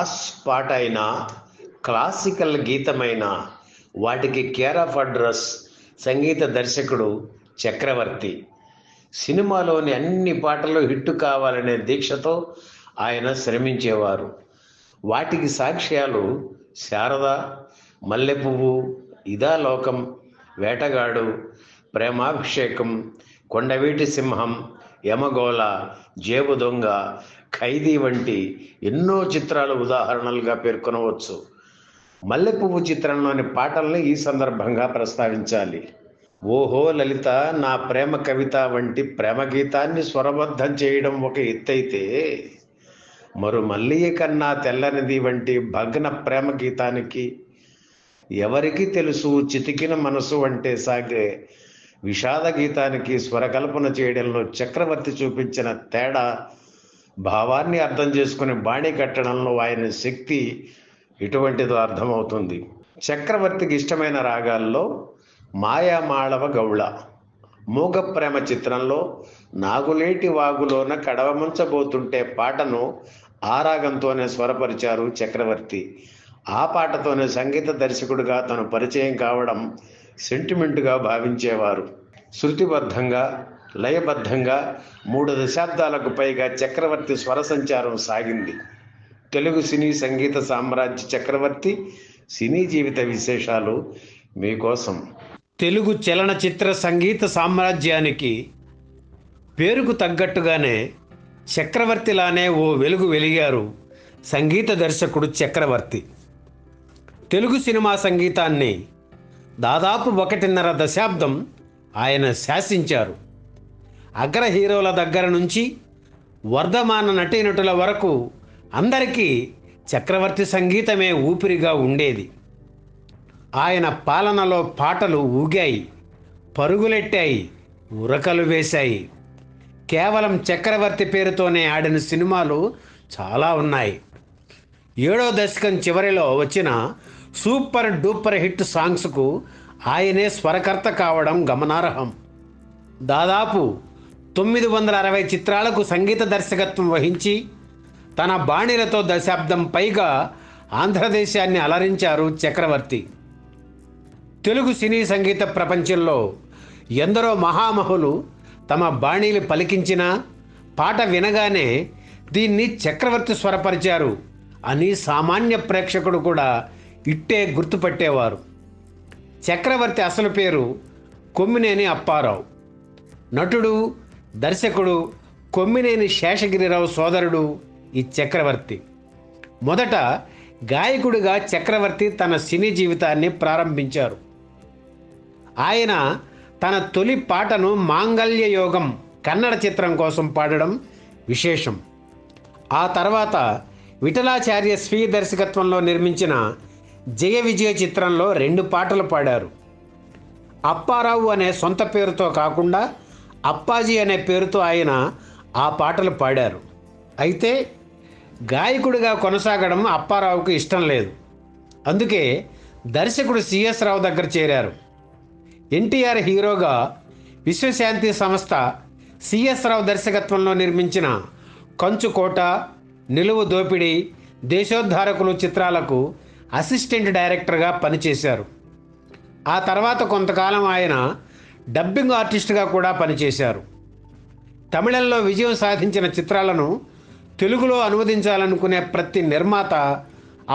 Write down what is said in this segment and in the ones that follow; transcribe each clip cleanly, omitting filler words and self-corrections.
Mass పాట అయినా classical గీతమైన వాటికి కేర్ ఆఫ్ అడ్రస్ సంగీత దర్శకుడు చక్రవర్తి. సినిమాలోని అన్ని పాటలు హిట్టు కావాలనే దీక్షతో ఆయన శ్రమించేవారు. వాటికి సాక్ష్యాలు శారద, మల్లెపువ్వు, ఇదా లోకం, వేటగాడు, ప్రేమాభిషేకం, కొండవీటి సింహం, యమగోళ, జేబు దొంగ, ఖైదీ వంటి ఎన్నో చిత్రాలు ఉదాహరణలుగా పేర్కొనవచ్చు. మల్లెపువ్వు చిత్రంలోని పాటల్ని ఈ సందర్భంగా ప్రస్తావించాలి. ఓహో లలిత నా ప్రేమ కవిత వంటి ప్రేమ గీతాన్ని స్వరబద్ధం చేయడం ఒక ఎత్తైతే, మరో మల్లియ కన్నా తెల్లనిది వంటి భగ్న ప్రేమ గీతానికి ఎవరికి తెలుసు చితికిన మనసు అంటే సాగే విషాద గీతానికి స్వరకల్పన చేయడంలో చక్రవర్తి చూపించిన తేడా, భావాన్ని అర్థం చేసుకుని బాణీ కట్టడంలో ఆయన శక్తి ఎటువంటిదో అర్థమవుతుంది. చక్రవర్తికి ఇష్టమైన రాగాల్లో మాయామాళవ గౌళ, మూగ ప్రేమ చిత్రంలో నాగులేటి వాగులోన కడవముంచబోతుంటే పాటను ఆ రాగంతోనే స్వరపరిచారు చక్రవర్తి. ఆ పాటతోనే సంగీత దర్శకుడిగా తను పరిచయం కావడం సెంటిమెంటుగా భావించేవారు. శృతిబద్ధంగా, లయబద్ధంగా 3 దశాబ్దాలకు పైగా చక్రవర్తి స్వర సంచారం సాగింది. తెలుగు సినీ సంగీత సామ్రాజ్య చక్రవర్తి సినీ జీవిత విశేషాలు మీకోసం. తెలుగు చలనచిత్ర సంగీత సామ్రాజ్యానికి పేరుకు తగ్గట్టుగానే చక్రవర్తిలానే ఓ వెలుగు వెలిగారు సంగీత దర్శకుడు చక్రవర్తి. తెలుగు సినిమా సంగీతాన్ని దాదాపు 1.5 దశాబ్దం ఆయన శాసించారు. అగ్ర హీరోల దగ్గర నుంచి వర్ధమాన నటీనటుల వరకు అందరికీ చక్రవర్తి సంగీతమే ఊపిరిగా ఉండేది. ఆయన పాలనలో పాటలు ఊగాయి, పరుగులెట్టాయి, ఉరకలు వేశాయి. కేవలం చక్రవర్తి పేరుతోనే ఆడిన సినిమాలు చాలా ఉన్నాయి. 7వ దశకం చివరిలో వచ్చిన సూపర్ డూపర్ హిట్ సాంగ్స్కు ఆయనే స్వరకర్త కావడం గమనార్హం. దాదాపు 960 చిత్రాలకు సంగీత దర్శకత్వం వహించి తన బాణీలతో దశాబ్దం పైగా ఆంధ్రదేశాన్ని అలరించారు చక్రవర్తి. తెలుగు సినీ సంగీత ప్రపంచంలో ఎందరో మహామహులు తమ బాణీలు పలికించిన పాట వినగానే దీన్ని చక్రవర్తి స్వరపరిచారు అని సామాన్య ప్రేక్షకుడు కూడా ఇట్టే గుర్తుపట్టేవారు. చక్రవర్తి అసలు పేరు కొమ్మినేని అప్పారావు. నటుడు, దర్శకుడు కొమ్మినేని శేషగిరిరావు సోదరుడు ఈ చక్రవర్తి. మొదట గాయకుడిగా చక్రవర్తి తన సినీ జీవితాన్ని ప్రారంభించారు. ఆయన తన తొలి పాటను మాంగళ్య యోగం కన్నడ చిత్రం కోసం పాడడం విశేషం. ఆ తర్వాత విఠలాచార్య స్వీయ దర్శకత్వంలో నిర్మించిన జయ విజయ చిత్రంలో 2 పాటలు పాడారు. అప్పారావు అనే సొంత పేరుతో కాకుండా అప్పాజీ అనే పేరుతో ఆయన ఆ పాటలు పాడారు. అయితే గాయకుడిగా కొనసాగడం అప్పారావుకు ఇష్టం లేదు. అందుకే దర్శకుడు సిఎస్ రావు దగ్గర చేరారు. ఎన్టీఆర్ హీరోగా విశ్వశాంతి సంస్థ సిఎస్ రావు దర్శకత్వంలో నిర్మించిన కంచుకోట, నిలువు దోపిడీ, దేశోద్ధారకులు చిత్రాలకు అసిస్టెంట్ డైరెక్టర్గా పనిచేశారు. ఆ తర్వాత కొంతకాలం ఆయన డబ్బింగ్ ఆర్టిస్ట్గా కూడా పనిచేశారు. తమిళంలో విజయం సాధించిన చిత్రాలను తెలుగులో అనువదించాలనుకునే ప్రతి నిర్మాత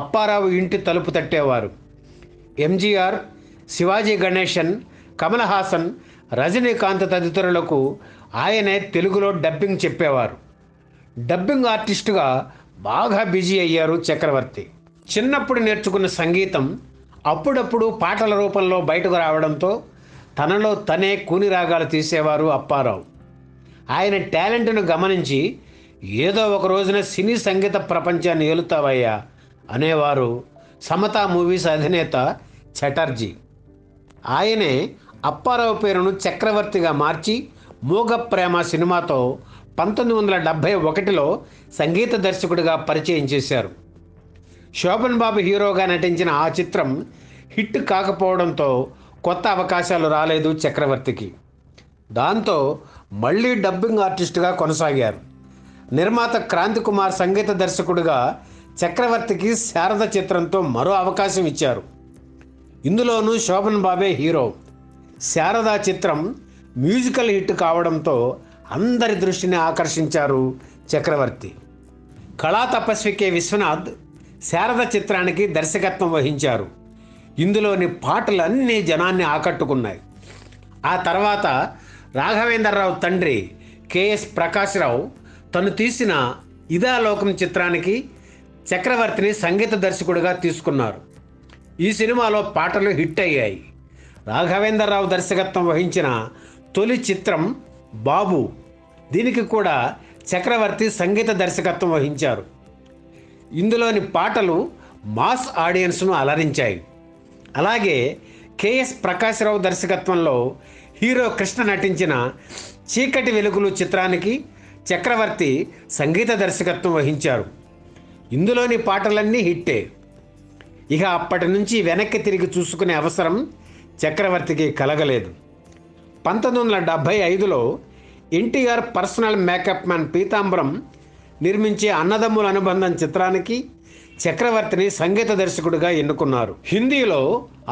అప్పారావు ఇంటి తలుపు తట్టేవారు. ఎంజీఆర్, శివాజీ గణేశన్, కమల్ హాసన్, రజనీకాంత్ తదితరులకు ఆయనే తెలుగులో డబ్బింగ్ చెప్పేవారు. డబ్బింగ్ ఆర్టిస్టుగా బాగా బిజీ అయ్యారు చక్రవర్తి. చిన్నప్పుడు నేర్చుకున్న సంగీతం అప్పుడప్పుడు పాటల రూపంలో బయటకు రావడంతో తనలో తనే కూని రాగాలు తీసేవారు అప్పారావు. ఆయన టాలెంట్ను గమనించి ఏదో ఒక రోజున సినీ సంగీత ప్రపంచాన్ని ఏలుతావయ్యా అనేవారు సమతా మూవీస్ అధినేత చటర్జీ. ఆయనే అప్పారావు పేరును చక్రవర్తిగా మార్చి మూగ ప్రేమ సినిమాతో 1971లో సంగీత దర్శకుడిగా పరిచయం చేశారు. శోభన్ బాబు హీరోగా నటించిన ఆ చిత్రం హిట్ కాకపోవడంతో కొత్త అవకాశాలు రాలేదు చక్రవర్తికి. దాంతో మళ్ళీ డబ్బింగ్ ఆర్టిస్టుగా కొనసాగారు. నిర్మాత క్రాంతి కుమార్ సంగీత దర్శకుడిగా చక్రవర్తికి శారద చిత్రంతో మరో అవకాశం ఇచ్చారు. ఇందులోనూ శోభన్ బాబే హీరో. శారద చిత్రం మ్యూజికల్ హిట్ కావడంతో అందరి దృష్టిని ఆకర్షించారు చక్రవర్తి. కళా తపస్వి కె విశ్వనాథ్ శారద చిత్రానికి దర్శకత్వం వహించారు. ఇందులోని పాటలన్నీ జనాన్ని ఆకట్టుకున్నాయి. ఆ తర్వాత రాఘవేంద్రరావు తండ్రి కెఎస్ ప్రకాశ్రావు తను తీసిన ఇదాలోకం చిత్రానికి చక్రవర్తిని సంగీత దర్శకుడిగా తీసుకున్నారు. ఈ సినిమాలో పాటలు హిట్ అయ్యాయి. రాఘవేంద్రరావు దర్శకత్వం వహించిన తొలి చిత్రం బాబు. దీనికి కూడా చక్రవర్తి సంగీత దర్శకత్వం వహించారు. ఇందులోని పాటలు మాస్ ఆడియన్స్ను అలరించాయి. అలాగే కెఎస్ ప్రకాశ్రావు దర్శకత్వంలో హీరో కృష్ణ నటించిన చీకటి వెలుగులు చిత్రానికి చక్రవర్తి సంగీత దర్శకత్వం వహించారు. ఇందులోని పాటలన్నీ హిట్టే. ఇక అప్పటి నుంచి వెనక్కి తిరిగి చూసుకునే అవసరం చక్రవర్తికి కలగలేదు. 1975లో ఎన్టీఆర్ పర్సనల్ మేకప్ మ్యాన్ పీతాంబరం నిర్మించే అన్నదమ్ముల అనుబంధం చిత్రానికి చక్రవర్తిని సంగీత దర్శకుడిగా ఎన్నుకున్నారు. హిందీలో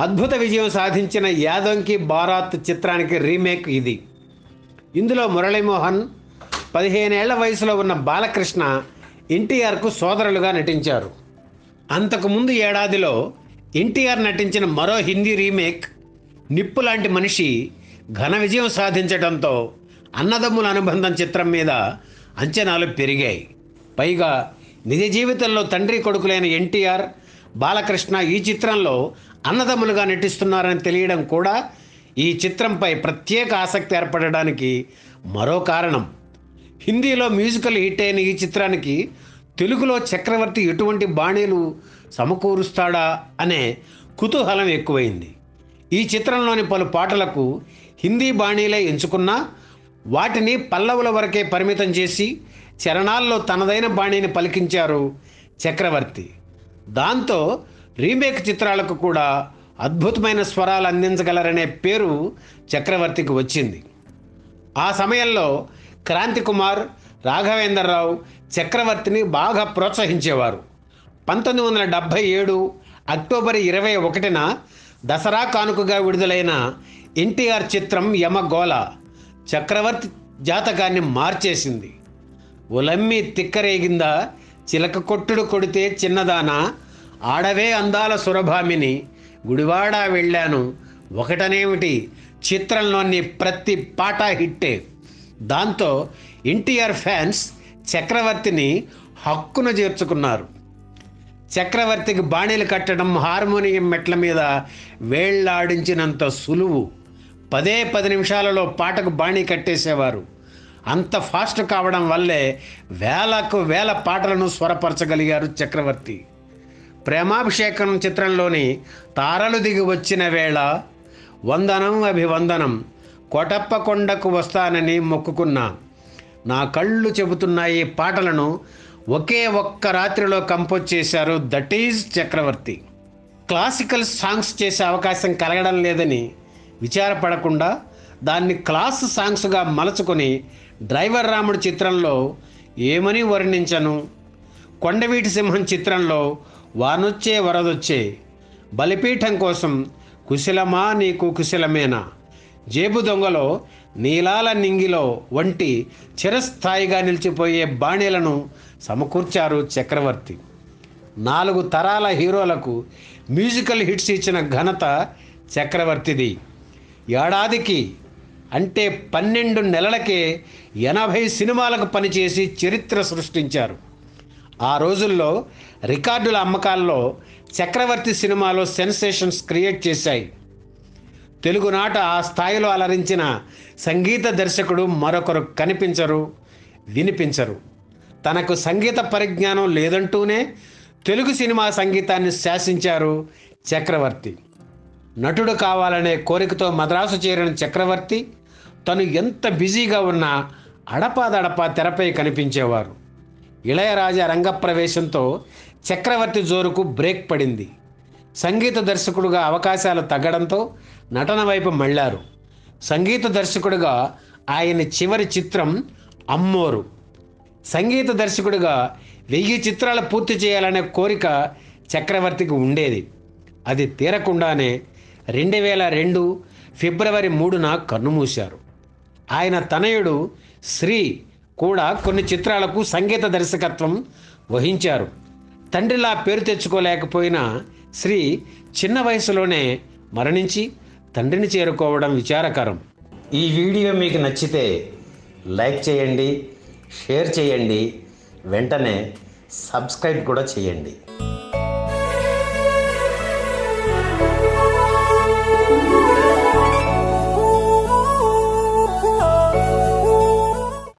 అద్భుత విజయం సాధించిన యాదోంకి బారాత్ చిత్రానికి రీమేక్ ఇది. ఇందులో మురళీమోహన్, 15 ఏళ్ల వయసులో ఉన్న బాలకృష్ణ ఎన్టీఆర్కు సోదరులుగా నటించారు. అంతకుముందు ఏడాదిలో ఎన్టీఆర్ నటించిన మరో హిందీ రీమేక్ నిప్పు లాంటి మనిషి ఘన విజయం సాధించడంతో అన్నదమ్ముల అనుబంధం చిత్రం మీద అంచనాలు పెరిగాయి. పైగా నిజ జీవితంలో తండ్రి కొడుకులైన ఎన్టీఆర్, బాలకృష్ణ ఈ చిత్రంలో అన్నదమ్ములుగా నటిస్తున్నారని తెలియడం కూడా ఈ చిత్రంపై ప్రత్యేక ఆసక్తి ఏర్పడడానికి మరో కారణం. హిందీలో మ్యూజికల్ హిట్ అయిన ఈ చిత్రానికి తెలుగులో చక్రవర్తి ఎటువంటి బాణీలు సమకూరుస్తాడా అనే కుతూహలం ఎక్కువైంది. ఈ చిత్రంలోని పలు పాటలకు హిందీ బాణీలే ఎంచుకున్నా వాటిని పల్లవుల వరకే పరిమితం చేసి చరణాల్లో తనదైన బాణీని పలికించారు చక్రవర్తి. దాంతో రీమేక్ చిత్రాలకు కూడా అద్భుతమైన స్వరాలు అందించగలరనే పేరు చక్రవర్తికి వచ్చింది. ఆ సమయంలో క్రాంతి కుమార్, రాఘవేంద్రరావు చక్రవర్తిని బాగా ప్రోత్సహించేవారు. 1977 అక్టోబర్ 21న దసరా కానుకగా విడుదలైన ఎన్టీఆర్ చిత్రం యమగోళ చక్రవర్తి జాతకాన్ని మార్చేసింది. ఒలమ్మి తిక్కరేగిందా, చిలక కొట్టుడు కొడితే చిన్నదానా, ఆడవే అందాల సురభామిని, గుడివాడ వెళ్ళాను, ఒకటనేమిటి చిత్రంలోని ప్రతి పాట హిట్టే. దాంతో ఎన్టీఆర్ ఫ్యాన్స్ చక్రవర్తిని హక్కున చేర్చుకున్నారు. చక్రవర్తికి బాణీలు కట్టడం హార్మోనియం మెట్ల మీద వేళ్లాడించినంత సులువు. 10 నిమిషాలలో పాటకు బాణీ కట్టేసేవారు. అంత ఫాస్ట్ కావడం వల్లే వేలకు వేల పాటలను స్వరపరచగలిగారు చక్రవర్తి. ప్రేమాభిషేకం చిత్రంలోని తారలు దిగి వచ్చిన వేళ, వందనం అభివందనం, కోటప్ప కొండకు వస్తానని మొక్కుకున్నా, నా కళ్ళు చెబుతున్నాయి పాటలను ఒకే ఒక్క రాత్రిలో కంపోజ్ చేశారు. That is Chakravarthy. Classical songs చేసే అవకాశం కలగడం లేదని విచారపడకుండా దాన్ని క్లాస్ సాంగ్స్గా మలుచుకొని డ్రైవర్ రాముడు చిత్రంలో ఏమని వర్ణించను, కొండవీటి సింహం చిత్రంలో వానొచ్చే వరదొచ్చే, బలిపీఠం కోసం కుశలమా నీకు కుశలమేనా, జేబు దొంగలో నీలాల నింగిలో వంటి చిరస్థాయిగా నిలిచిపోయే బాణీలను సమకూర్చారు చక్రవర్తి. 4 తరాల హీరోలకు మ్యూజికల్ హిట్స్ ఇచ్చిన ఘనత చక్రవర్తిది. ఏడాదికి అంటే 12 నెలలకే 80 సినిమాలకు పనిచేసి చరిత్ర సృష్టించారు. ఆ రోజుల్లో రికార్డుల అమ్మకాల్లో చక్రవర్తి సినిమాలో సెన్సేషన్స్ క్రియేట్ చేశాయి. తెలుగునాట ఆ స్థాయిలో అలరించిన సంగీత దర్శకుడు మరొకరు కనిపించరు, వినిపించరు. తనకు సంగీత పరిజ్ఞానం లేదంటూనే తెలుగు సినిమా సంగీతాన్ని శాసించారు చక్రవర్తి. నటుడు కావాలనే కోరికతో మద్రాసు చేరిన చక్రవర్తి తను ఎంత బిజీగా ఉన్నా అడపాదడపా తెరపై కనిపించేవారు. ఇళయరాజా రంగప్రవేశంతో చక్రవర్తి జోరుకు బ్రేక్ పడింది. సంగీత దర్శకుడుగా అవకాశాలు తగ్గడంతో నటన వైపు మళ్ళారు. సంగీత దర్శకుడిగా ఆయన చివరి చిత్రం అమ్మోరు. సంగీత దర్శకుడిగా 1000 చిత్రాలు పూర్తి చేయాలనే కోరిక చక్రవర్తికి ఉండేది. అది తీరకుండానే 2002 ఫిబ్రవరి 3న కన్నుమూశారు. ఆయన తనయుడు శ్రీ కూడా కొన్ని చిత్రాలకు సంగీత దర్శకత్వం వహించారు. తండ్రిలా పేరు తెచ్చుకోలేకపోయిన శ్రీ చిన్న వయసులోనే మరణించి తండ్రిని చేరుకోవడం విచారకరం. ఈ వీడియో మీకు నచ్చితే లైక్ చేయండి, షేర్ చేయండి, వెంటనే సబ్స్క్రైబ్ కూడా చేయండి.